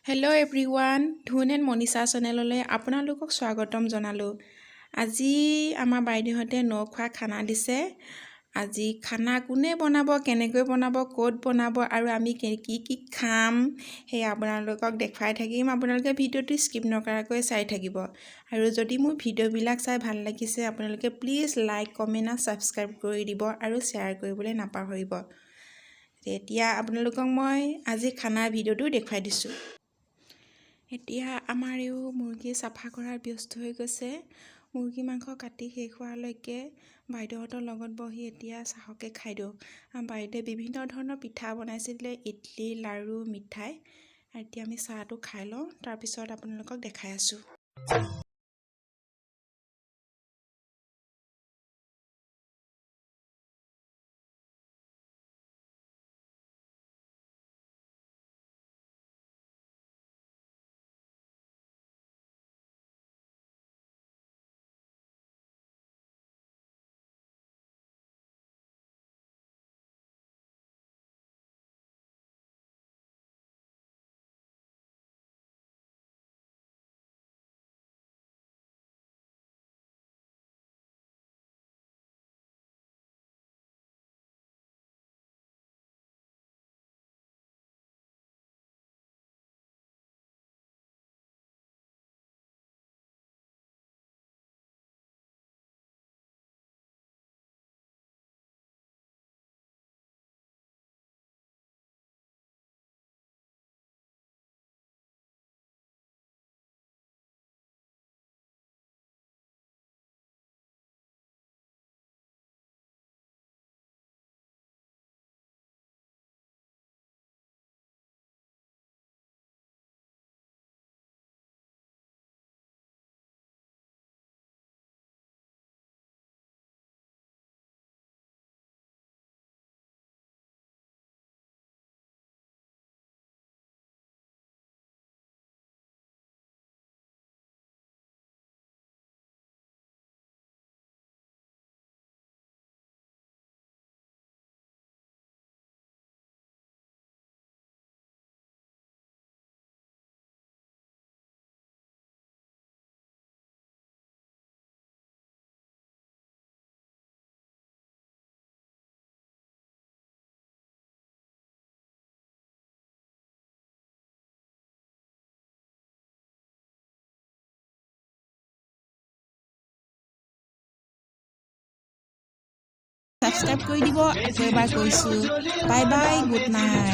Hello everyone, Dhunu&Manisha চেনেললৈ আপোনালোকক স্বাগতম জনালো। আজি আমাৰ বাইদেউহঁতে নখোৱা খানা দিছে। আজি খানা কোনে বনাব, কেনেকৈ বনাব, ক'ত বনাব আৰু আমি কি খাম সেই আপোনালোকক দেখাই থাকিম। আপোনালোকে ভিডিঅ'টো স্কিপ নকৰাকৈ চাই থাকিব। আৰু যদি মোৰ ভিডিঅ'বিলাক চাই ভাল লাগিছে আপোনালোকে প্লিজ লাইক, কমেন্ট আৰু সাবস্ক্ৰাইব কৰি দিব আৰু শ্বেয়াৰ কৰিবলৈ নাপাহৰিব। এতিয়া আপোনালোকক মই আজি খানাৰ ভিডিঅ'টো দেখাই দিছো। এতিয়া আমাৰ এই মুৰ্গী চাফা কৰাৰ ব্যস্ত হৈ গৈছে। মুৰ্গী মাংস কাটি শেষ হোৱালৈকে বাইদেউহঁতৰ লগত বহি এতিয়া চাহকে খাই দিওঁ। বাইদেৱে বিভিন্ন ধৰণৰ পিঠা বনাইছিলে, ইডলি, লাড়ু, মিঠাই। এতিয়া আমি চাহটো খাই লওঁ, তাৰপিছত আপোনালোকক দেখাই আছোঁ। সাবস্ক্ৰাইব কৰি দিব, আকৌ এবাৰ কৈছোঁ। Bye bye, good night.